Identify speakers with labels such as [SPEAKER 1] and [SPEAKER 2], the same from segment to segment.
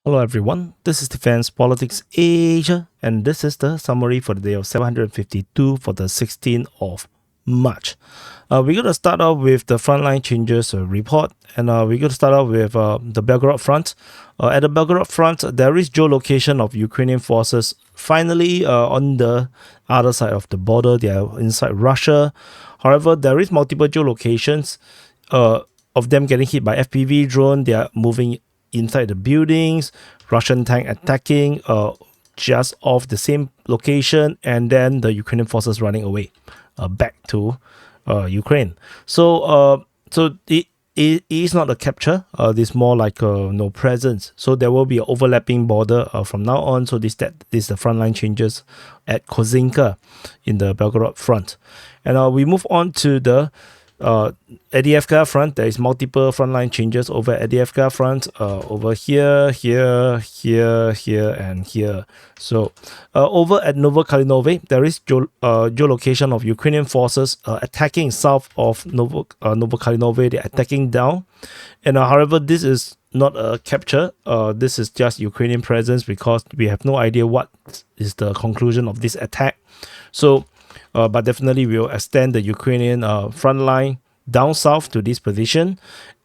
[SPEAKER 1] Hello everyone, this is Defense Politics Asia, and this is the summary for the day of 752 for the 16th of March. We're going to start off with the frontline changes report, and we're going to start off with the Belgorod front. At the Belgorod front, there is geolocation of Ukrainian forces finally on the other side of the border. They are inside Russia. However, there is multiple geolocations of them getting hit by FPV drone. They are moving inside the buildings, Russian tank attacking just off the same location, and then the Ukrainian forces running away back to Ukraine. So it is not a capture. It's more like no presence. So there will be an overlapping border from now on. So this is the frontline changes at Kozinka in the Belgorod front, and we move on to the Avdiivka front. There is multiple frontline changes over Avdiivka front, over here, and here. So over at Novokalinove, there is geolocation of Ukrainian forces attacking south of Novokalinove. They're attacking down, and however, this is not a capture. This is just Ukrainian presence because we have no idea what is the conclusion of this attack. So but definitely we will extend the Ukrainian front line down south to this position,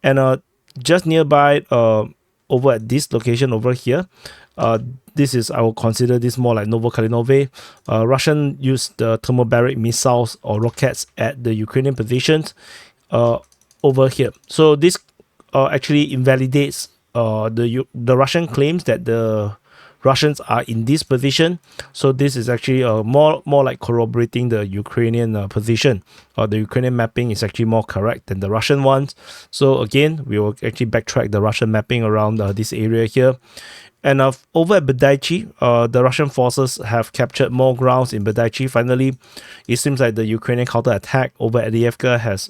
[SPEAKER 1] and just nearby over at this location over here, this is, I will consider this more like Novokalinove. Russian used the thermobaric missiles or rockets at the Ukrainian positions over here. So this actually invalidates the Russian claims that the Russians are in this position. So this is actually more like corroborating the Ukrainian position. The Ukrainian mapping is actually more correct than the Russian ones. So again, we will actually backtrack the Russian mapping around this area here. And over at Bedaichi, the Russian forces have captured more grounds in Bedaichi. Finally, it seems like the Ukrainian counterattack over at Avdiivka has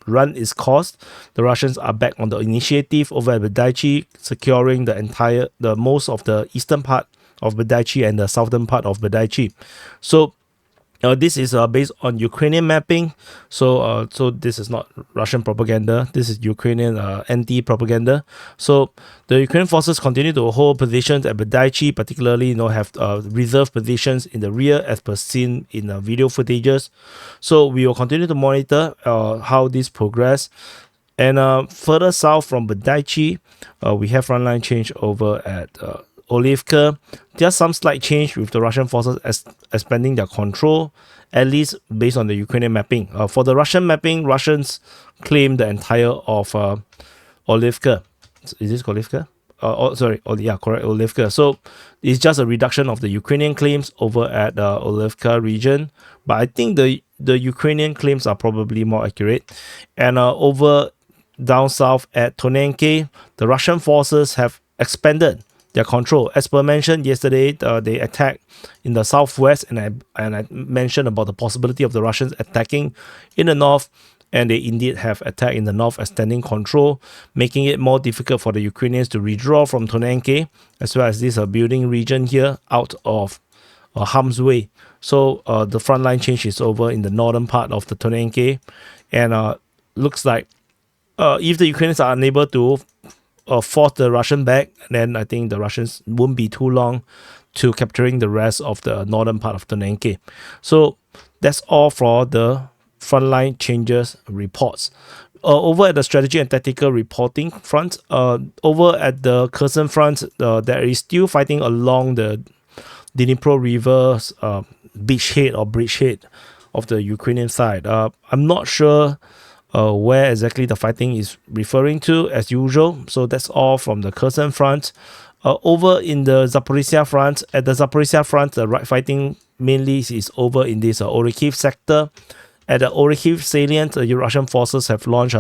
[SPEAKER 1] run its course. The Russians are back on the initiative over at Bedaichi, securing the most of the eastern part of Bedaichi and the southern part of Bedaichi. So this is based on Ukrainian mapping. So this is not Russian propaganda. This is Ukrainian anti-propaganda. So the Ukrainian forces continue to hold positions at Bedaichi, particularly have reserve positions in the rear as per seen in video footages. So we will continue to monitor how this progress. And further south from Bedaichi, we have frontline change over at Avdiivka. Just some slight change with the Russian forces expanding their control, at least based on the Ukrainian mapping. For the Russian mapping, Russians claim the entire of Avdiivka. Is this Avdiivka? Correct, Avdiivka. So it's just a reduction of the Ukrainian claims over at the Avdiivka region. But I think the Ukrainian claims are probably more accurate. And over down south at Tonenke, the Russian forces have expanded their control. As per mentioned yesterday, they attacked in the southwest, and I mentioned about the possibility of the Russians attacking in the north, and they indeed have attacked in the north, extending control, making it more difficult for the Ukrainians to withdraw from Tonenke, as well as this building region here out of harm's way. So the front line change is over in the northern part of the Tonenke, and looks like if the Ukrainians are unable to force the Russian back, then I think the Russians won't be too long to capturing the rest of the northern part of Tonenke. So that's all for the frontline changes reports. Over at the strategy and tactical reporting front, over at the Kherson front, there is still fighting along the Dnipro River's beachhead or bridgehead of the Ukrainian side. I'm not sure where exactly the fighting is referring to, as usual. So that's all from the Kherson front. Over in the Zaporizhia front, at the Zaporizhia front, the fighting mainly is over in this Orikhiv sector. At the Orikhiv salient, the Russian forces have launched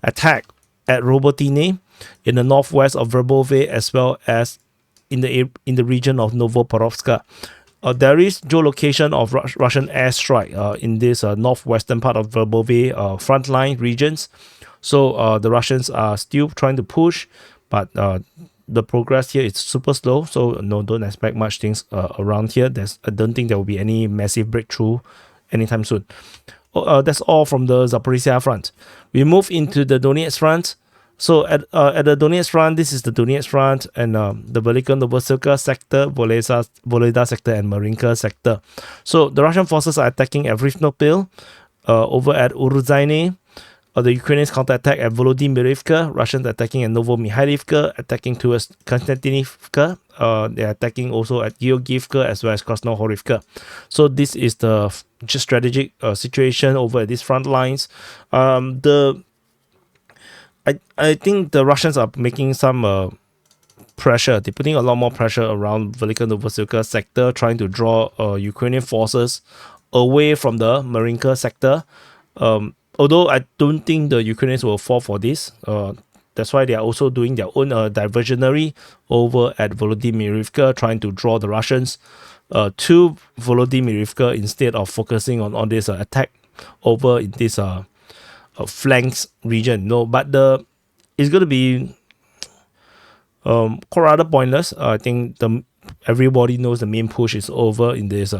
[SPEAKER 1] attack at Robotine in the northwest of Verbove, as well as in the region of Novoporovska. There is geolocation of Russian airstrike in this northwestern part of Verbove frontline regions. So the Russians are still trying to push, but the progress here is super slow. So no, don't expect much things around here. I don't think there will be any massive breakthrough anytime soon. That's all from the Zaporizhia front. We move into the Donetsk front. So at the Donetsk front, this is the Donetsk front and the Velika Novosibirsk sector, Voleda sector, and Marinka sector. So the Russian forces are attacking at Rivnopil, over at Uruzhaine. The Ukrainians counterattack at Volodymyrivka, Russians attacking at Novomikhailivka, attacking towards Konstantinivka. They are attacking also at Georgievka as well as Krasnohorivka. So this is the just strategic situation over at these front lines. I think the Russians are making some pressure. They're putting a lot more pressure around Velika Novosibirsk sector, trying to draw Ukrainian forces away from the Marinka sector. Although I don't think the Ukrainians will fall for this. That's why they are also doing their own diversionary over at Volodymyrivka, trying to draw the Russians to Volodymyrivka instead of focusing on this attack over in this flanks region. No, but it's going to be quite rather pointless. I think everybody knows the main push is over in this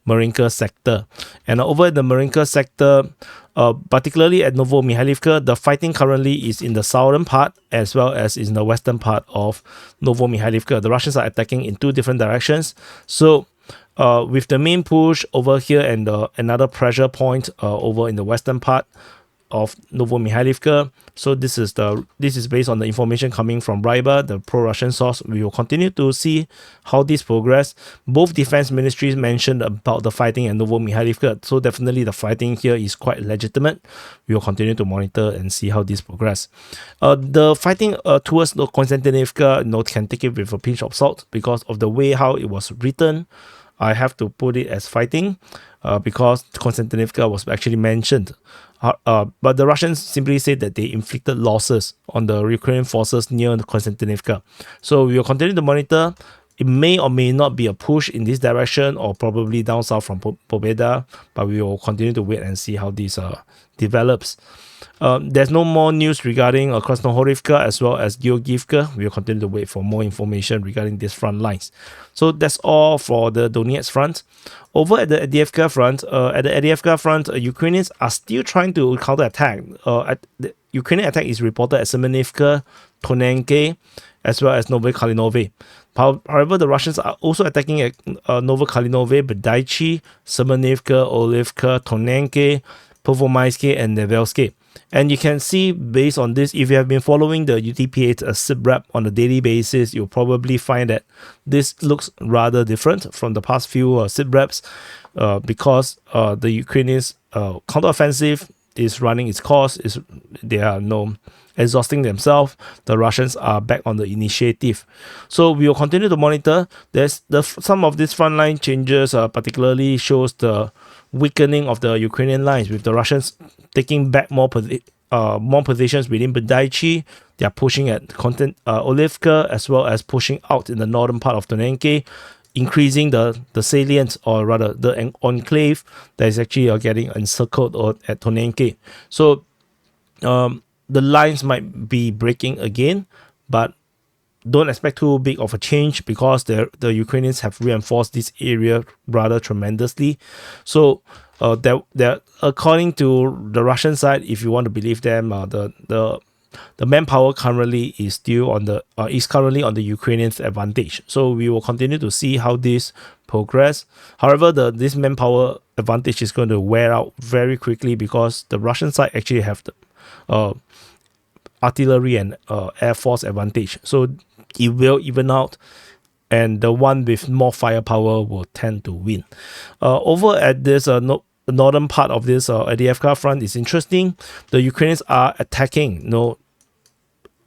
[SPEAKER 1] Marinka sector. And over at the Marinka sector, particularly at Novomikhailivka, the fighting currently is in the southern part as well as in the western part of Novomikhailivka. The Russians are attacking in two different directions. So with the main push over here and another pressure point over in the western part of Novomikhailivka. So this is based on the information coming from Ryba, the pro-Russian source. We will continue to see how this progress. Both defense ministries mentioned about the fighting at Novomikhailivka, so definitely the fighting here is quite legitimate. We will continue to monitor and see how this progress. The fighting towards Konstantinivka, can take it with a pinch of salt because of the way how it was written. I have to put it as fighting because Konstantinivka was actually mentioned. But the Russians simply said that they inflicted losses on the Ukrainian forces near Konstantinivka. So we will continue to monitor. It may or may not be a push in this direction or probably down south from Pobeda, but we will continue to wait and see how this develops. There's no more news regarding Krasnohorivka as well as Georgievka. We will continue to wait for more information regarding these front lines. So that's all for the Donetsk front. Over at the Avdiivka front, Ukrainians are still trying to counterattack. The Ukrainian attack is reported at Semenivka, Tonenke, as well as Novokalinove. However, the Russians are also attacking at Novokalinove, Bedaichi, Semenivka, Olivka, Tonenke, Pervomaisky, and Nevelsky. And you can see based on this, if you have been following the DPA SITREP on a daily basis, you'll probably find that this looks rather different from the past few SITREPs because the Ukrainians counteroffensive is running its course. They are exhausting themselves. The Russians are back on the initiative. So we will continue to monitor. There's some of these frontline changes particularly shows the weakening of the Ukrainian lines, with the Russians taking back more positions within Bedaichi. They are pushing at Olivka as well as pushing out in the northern part of Tonenke, increasing the salient, or rather the enclave that is actually getting encircled at Tonenke. So the lines might be breaking again, but don't expect too big of a change because the Ukrainians have reinforced this area rather tremendously. So they're according to the Russian side, if you want to believe them, the manpower currently is still on the Ukrainians' advantage. So we will continue to see how this progress. However, this manpower advantage is going to wear out very quickly because the Russian side actually have the artillery and air force advantage. So it will even out, and the one with more firepower will tend to win. Over at this northern part of this Avdiivka front is interesting. The Ukrainians are attacking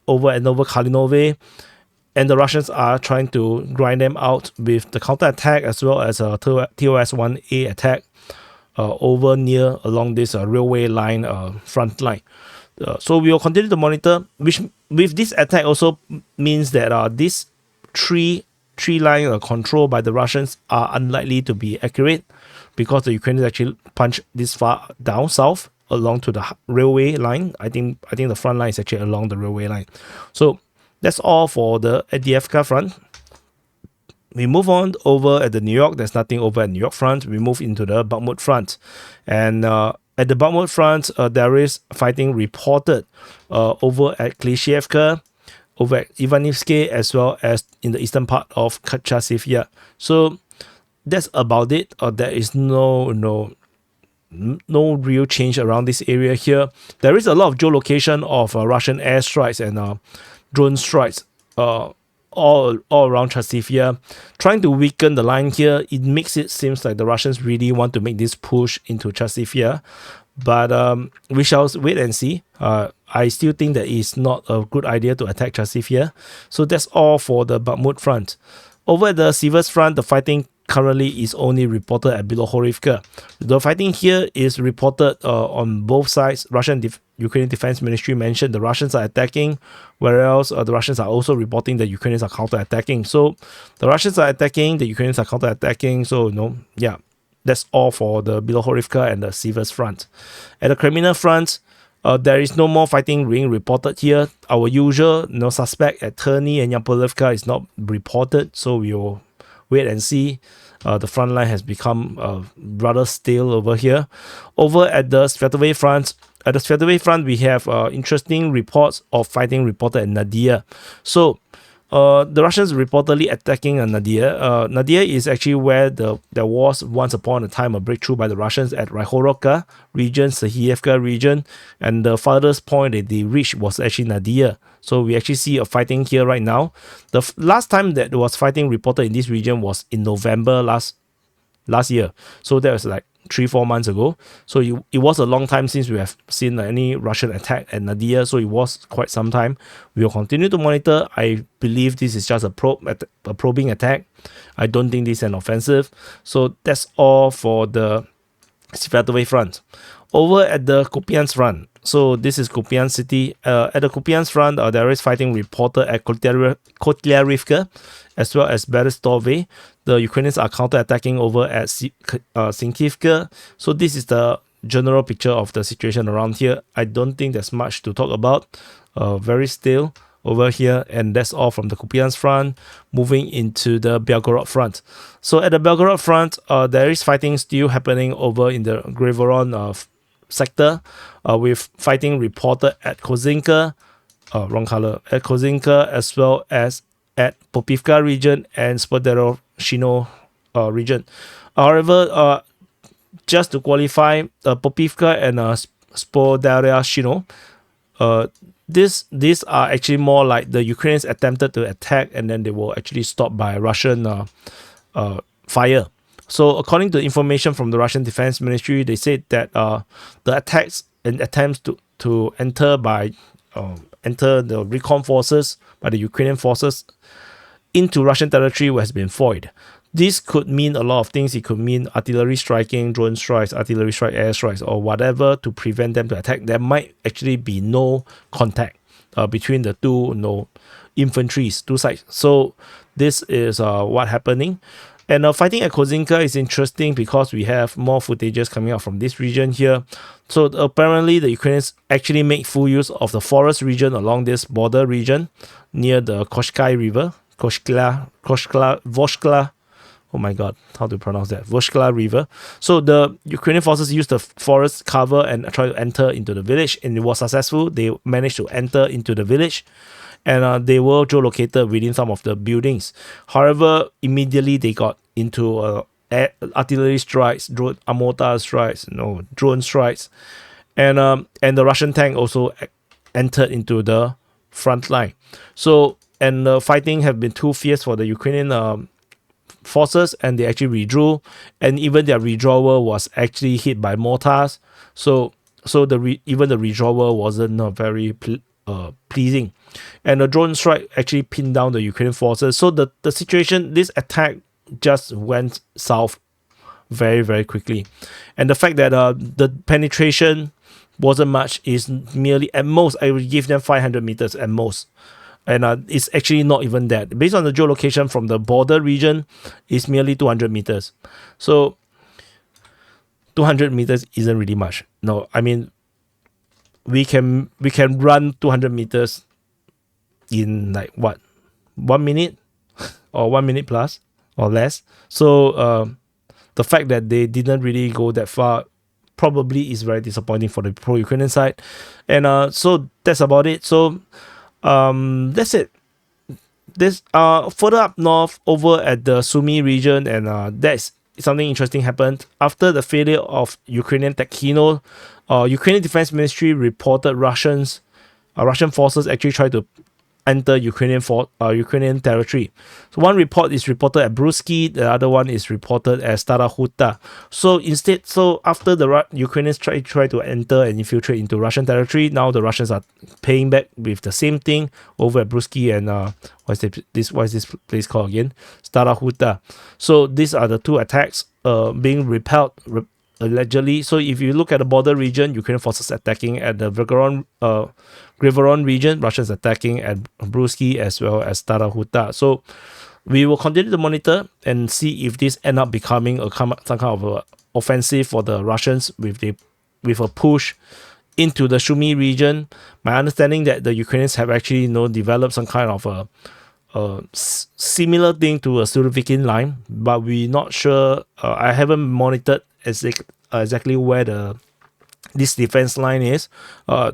[SPEAKER 1] over at Novokalinove, and the Russians are trying to grind them out with the counterattack as well as a TOS-1A attack over near along this railway line front line. So we will continue to monitor, which with this attack also means that this three line control by the Russians are unlikely to be accurate because the Ukrainians actually punch this far down south along to the railway line. I think the front line is actually along the railway line. So that's all for the Avdiivka front. We move on over at the New York. There's nothing over at New York front. We move into the Bakhmut front, and at the Bakhmut front, there is fighting reported over at Klishchiivka, over at Ivanivsky, as well as in the eastern part of Chasiv. So that's about it. There is no real change around this area here. There is a lot of geolocation of Russian airstrikes and drone strikes all around Chasiv, trying to weaken the line here. It makes it seems like the Russians really want to make this push into Chasiv, but we shall wait and see. I still think that it's not a good idea to attack Chasiv. So that's all for the Bakhmut front. Over at the Siversk front, the fighting currently is only reported at Bilohorivka. The fighting here is reported on both sides. Ukrainian Defense Ministry mentioned the Russians are attacking, whereas the Russians are also reporting that Ukrainians are counter-attacking. So the Russians are attacking, the Ukrainians are counter-attacking. So, that's all for the Bilohorivka and the Siversk front. At the Crimea front, there is no more fighting being reported here. Our usual suspect at Terny and Yampolevka is not reported, so we will wait and see. The front line has become rather stale over here. Over at the Sviatove front, we have interesting reports of fighting reported at Nadia. So the Russians reportedly attacking Nadia. Nadia is actually where there was once upon a time a breakthrough by the Russians at Raihorovka region, Serhievka region, and the farthest point that they reached was actually Nadia. So we actually see a fighting here right now. The last time that there was fighting reported in this region was in November last year. So that was like 3-4 months ago. So it was a long time since we have seen any Russian attack at Nadia. So it was quite some time. We will continue to monitor. I believe this is just a probing attack. I don't think this is an offensive. So that's all for the Sviatove front. Over at the Kupiansk front, so this is Kupiansk city. At the Kupiansk front, there is fighting reported at Kotlyarivka as well as Berestove. The Ukrainians are counter-attacking over at Sinkivka. So this is the general picture of the situation around here. I don't think there's much to talk about. Very still over here, and that's all from the Kupiansk front. Moving into the Belgorod front. So at the Belgorod front, there is fighting still happening over in the Grivoron sector, with fighting reported at Kozinka, at Kozinka, as well as at Popivka region and Spodaroshino region. However, just to qualify, Popivka and Spodaroshino, these are actually more like the Ukrainians attempted to attack and then they were actually stopped by Russian fire. So according to information from the Russian Defense Ministry, they said that the attacks and attempts to enter the recon forces by the Ukrainian forces into Russian territory has been foiled. This could mean a lot of things. It could mean artillery striking, drone strikes, artillery strike, air strikes, or whatever to prevent them to attack. There might actually be no contact between the two infantries, two sides. So this is what happening. And fighting at Kozinka is interesting because we have more footages coming out from this region here. So apparently the Ukrainians actually make full use of the forest region along this border region near the Koshkai River. Voshkla. Oh my god, how to pronounce that? Voshkla River. So the Ukrainian forces used the forest cover and try to enter into the village, and it was successful. They managed to enter into the village, and they were geolocated within some of the buildings. However, immediately they got into artillery strikes, mortar strikes, drone strikes, and the Russian tank also entered into the front line. So, and the fighting have been too fierce for the Ukrainian forces, and they actually withdrew, and even their withdrawal was actually hit by mortars. So even the withdrawal wasn't very pleasing, and the drone strike actually pinned down the Ukrainian forces. So the situation, this attack just went south very, very quickly, and the fact that the penetration wasn't much is merely at most I would give them 500 meters at most. And it's actually not even that. Based on the geolocation from the border region, it's merely 200 meters. So 200 meters isn't really much. No, I mean, we can run 200 meters in like what, 1 minute or 1 minute plus or less. So the fact that they didn't really go that far probably is very disappointing for the pro-Ukrainian side. And so that's about it. So that's it. This further up north over at the Sumy region, and that's something interesting happened after the failure of Ukrainian Techino. Ukrainian Defense Ministry reported Russian forces actually tried to enter Ukrainian territory. So one report is reported at Brusky, the other one is reported as Stara Huta. So after the Ukrainians try to enter and infiltrate into Russian territory, now the Russians are paying back with the same thing over at Brusky and what is this place called again? Stara Huta. So these are the two attacks being repelled allegedly. So if you look at the border region, Ukrainian forces attacking at the Grivoron region, Russians attacking at Brusky as well as Stara Huta. So we will continue to monitor and see if this end up becoming some kind of a offensive for the Russians with a push into the Sumy region. My understanding that the Ukrainians have actually developed some kind of a similar thing to a Surovikin line, but we're not sure. I haven't monitored exactly where this defense line is,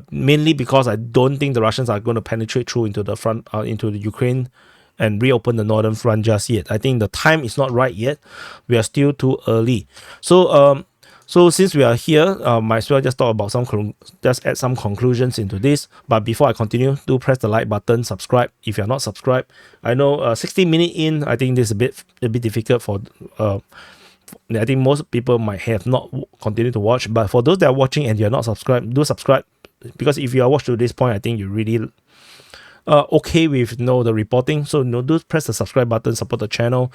[SPEAKER 1] mainly because I don't think the Russians are going to penetrate through into the front, into the Ukraine and reopen the northern front just yet. I think the time is not right yet. We are still too early. So since we are here, might as well just talk about just add some conclusions into this. But before I continue, do press the like button, subscribe if you're not subscribed. I know 60 minutes in, I think this is a bit difficult for I think most people might have not continued to watch, but for those that are watching and you're not subscribed, do subscribe, because if you are watched to this point, I think you're really okay with the reporting. So do press the subscribe button, support the channel.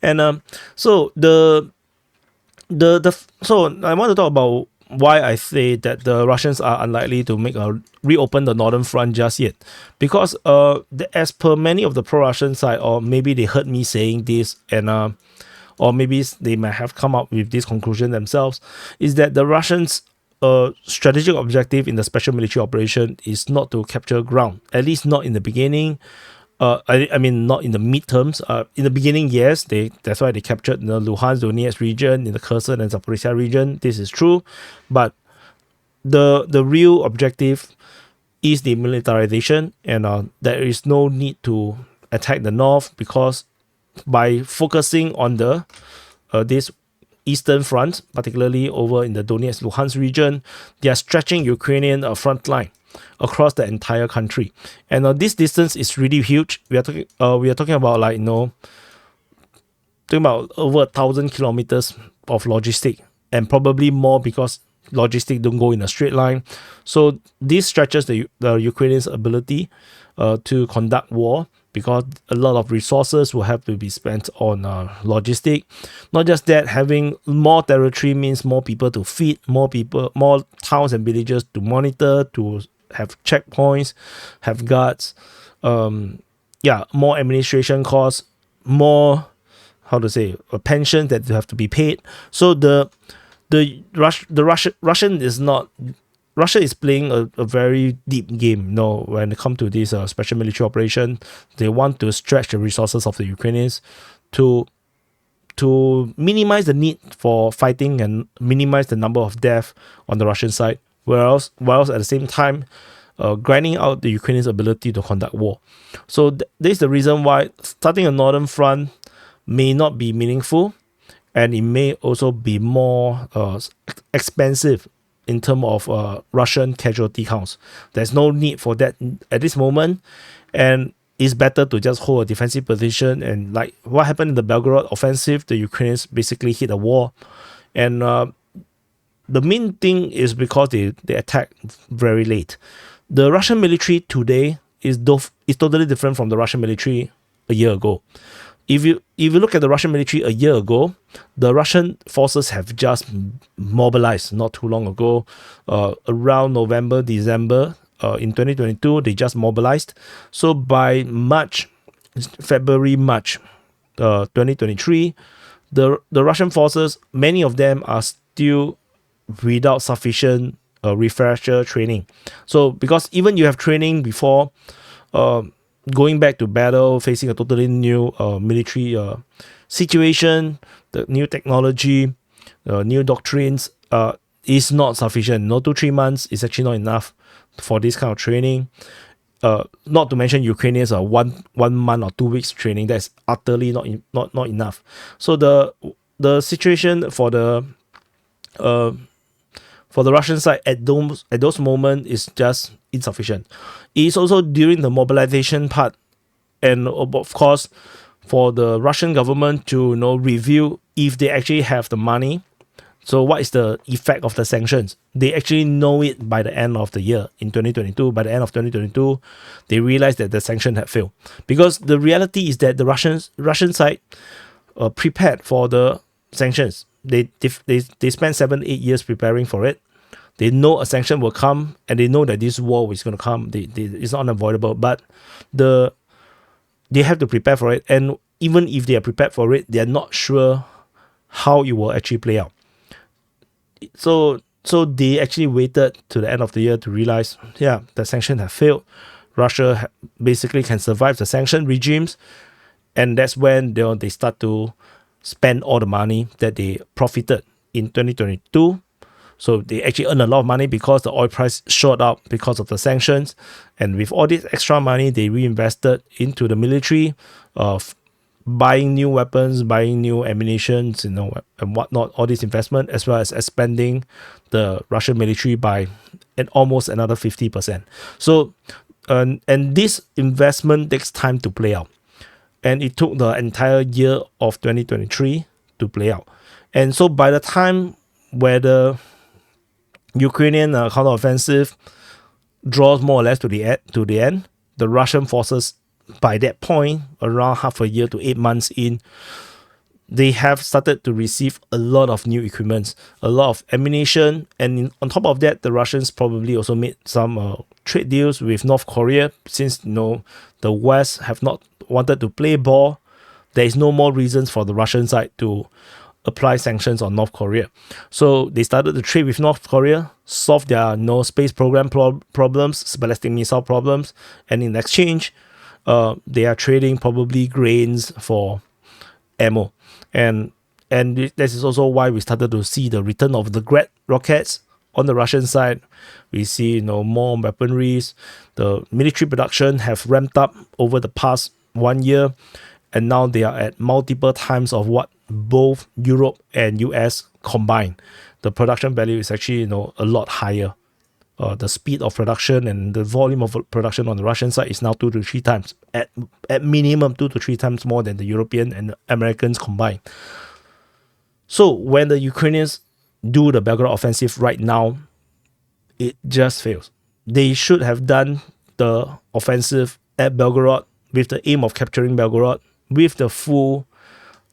[SPEAKER 1] And so I want to talk about why I say that the Russians are unlikely to reopen the northern front just yet, because as per many of the pro-Russian side, or maybe they heard me saying this, and or maybe they might have come up with this conclusion themselves, is that the Russians' strategic objective in the special military operation is not to capture ground, at least not in the beginning. I mean, not in the midterms. In the beginning, yes, that's why they captured the Luhansk, Donetsk region, in the Kherson and Zaporizhia region. This is true, but the real objective is the militarization, and there is no need to attack the north, because by focusing on this eastern front, particularly over in the Donetsk Luhansk region, they are stretching Ukrainian front line across the entire country, and this distance is really huge. We are talking about talking about over 1,000 kilometers of logistic, and probably more, because logistic don't go in a straight line. So this stretches the Ukrainians' ability to conduct war, because a lot of resources will have to be spent on logistic. Not just that, having more territory means more people to feed, more towns and villages to monitor, to have checkpoints, have guards, more administration costs, more pensions that have to be paid. So Russia is playing a very deep game. When it comes to this special military operation, they want to stretch the resources of the Ukrainians to minimize the need for fighting and minimize the number of deaths on the Russian side, whilst at the same time grinding out the Ukrainians' ability to conduct war. So this is the reason why starting a northern front may not be meaningful, and it may also be more expensive in terms of Russian casualty counts. There's no need for that at this moment, and it's better to just hold a defensive position. And like what happened in the Belgorod offensive, the Ukrainians basically hit a wall, and the main thing is because they attacked very late. The Russian military today is totally different from the Russian military a year ago. If you look at the Russian military a year ago, the Russian forces have just mobilized not too long ago, around November, December in 2022, they just mobilized. So by February, March 2023, the Russian forces, many of them are still without sufficient refresher training. So because even you have training before going back to battle, facing a totally new military situation, the new technology, new doctrines, is not sufficient. No, 2-3 months is actually not enough for this kind of training. Not to mention Ukrainians are one month or 2 weeks training. That's utterly not enough. So the situation for the Russian side at those moments is just insufficient. It is also during the mobilization part, and of course, for the Russian government to review if they actually have the money. So what is the effect of the sanctions? They actually know it by the end of the year in 2022. By the end of 2022, they realized that the sanction had failed, because the reality is that the Russian side prepared for the sanctions. They spent 7-8 years preparing for it. They know a sanction will come, and they know that this war is going to come. It's not unavoidable, but they have to prepare for it. And even if they are prepared for it, they are not sure how it will actually play out. So they actually waited to the end of the year to realize, the sanctions have failed. Russia basically can survive the sanction regimes, and that's when they start to spend all the money that they profited in 2022. So they actually earn a lot of money because the oil price shot up because of the sanctions. And with all this extra money, they reinvested into the military, buying new weapons, buying new ammunition, and whatnot, all this investment, as well as expanding the Russian military by almost another 50%. So, and this investment takes time to play out. And it took the entire year of 2023 to play out. And so by the time where the Ukrainian counteroffensive draws more or less to the end, the Russian forces, by that point, around half a year to 8 months in, they have started to receive a lot of new equipment, a lot of ammunition, and on top of that, the Russians probably also made some trade deals with North Korea. Since the West have not wanted to play ball, there is no more reasons for the Russian side to apply sanctions on North Korea. So they started to trade with North Korea, solve their space program problems, ballistic missile problems, and in exchange, they are trading probably grains for ammo. And this is also why we started to see the return of the Grad rockets on the Russian side. We see more weaponries. The military production have ramped up over the past 1 year, and now they are at multiple times of what both Europe and US combined. The production value is actually a lot higher. The speed of production and the volume of production on the Russian side is now 2 to 3 times, at minimum 2 to 3 times more than the European and Americans combined. So when the Ukrainians do the Belgorod offensive right now, it just fails. They should have done the offensive at Belgorod with the aim of capturing Belgorod with the full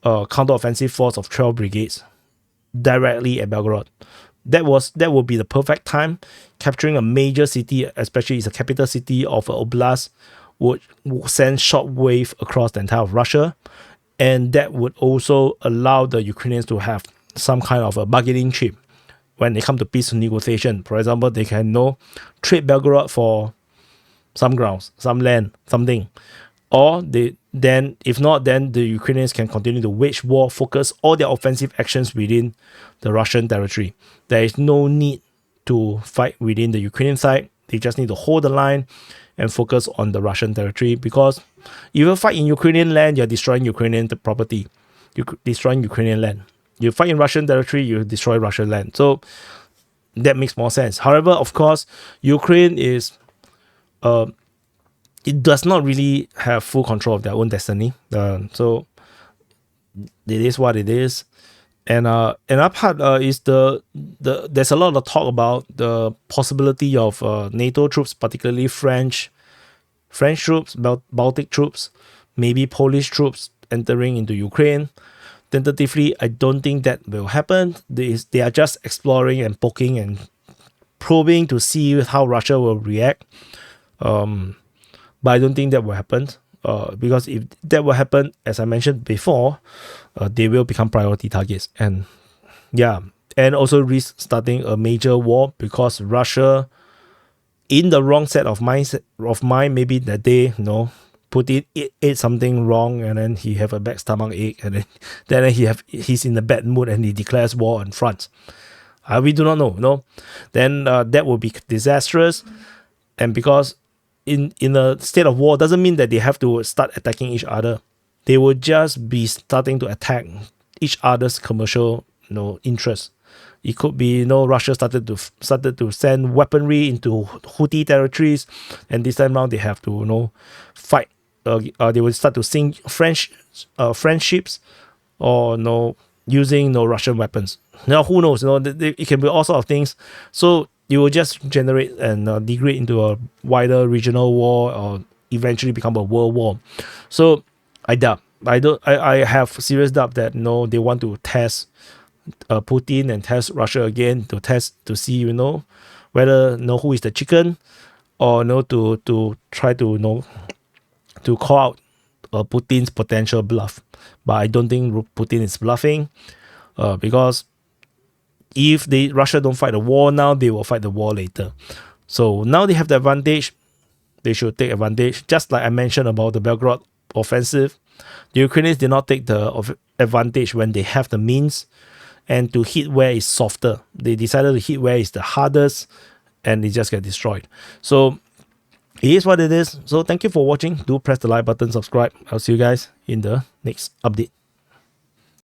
[SPEAKER 1] counteroffensive force of 12 brigades directly at Belgorod. That would be the perfect time. Capturing a major city, especially it's a capital city of an oblast, would send shockwave across the entire of Russia, and that would also allow the Ukrainians to have some kind of a bargaining chip when they come to peace negotiation. For example, they can trade Belgorod for some grounds, some land, something. Or if not, then the Ukrainians can continue to wage war, focus all their offensive actions within the Russian territory. There is no need to fight within the Ukrainian side. They just need to hold the line and focus on the Russian territory, because if you fight in Ukrainian land, you're destroying Ukrainian property. You're destroying Ukrainian land. You fight in Russian territory, you destroy Russian land. So that makes more sense. However, of course, Ukraine is it does not really have full control of their own destiny. So it is what it is. And another part is there's a lot of talk about the possibility of NATO troops, particularly French troops, Baltic troops, maybe Polish troops entering into Ukraine. Tentatively, I don't think that will happen. They are just exploring and poking and probing to see how Russia will react. But I don't think that will happen, because if that will happen, as I mentioned before, they will become priority targets. And also risk starting a major war, because Russia, in the wrong set of mind, maybe that day, ate something wrong, and then he have a bad stomach ache, and then he's in a bad mood, and he declares war on France. We do not know, then that would be disastrous. And because in a state of war doesn't mean that they have to start attacking each other. They will just be starting to attack each other's commercial interests. It could be Russia started to send weaponry into Houthi territories, and this time around they have to fight. They will start to sink French ships, or using Russian weapons. Now who knows? It can be all sorts of things. So you will just generate and degrade into a wider regional war, or eventually become a world war. So I doubt. I have serious doubt that they want to test Putin and test Russia again, to see whether who is the chicken, or to try to to call out Putin's potential bluff. But I don't think Putin is bluffing, because if Russia don't fight the war now, they will fight the war later. So now they have the advantage. They should take advantage. Just like I mentioned about the Belgorod offensive, the Ukrainians did not take the advantage when they have the means and to hit where is softer. They decided to hit where is the hardest, and they just get destroyed. So it is what it is. So thank you for watching. Do press the like button, subscribe. I'll see you guys in the next update.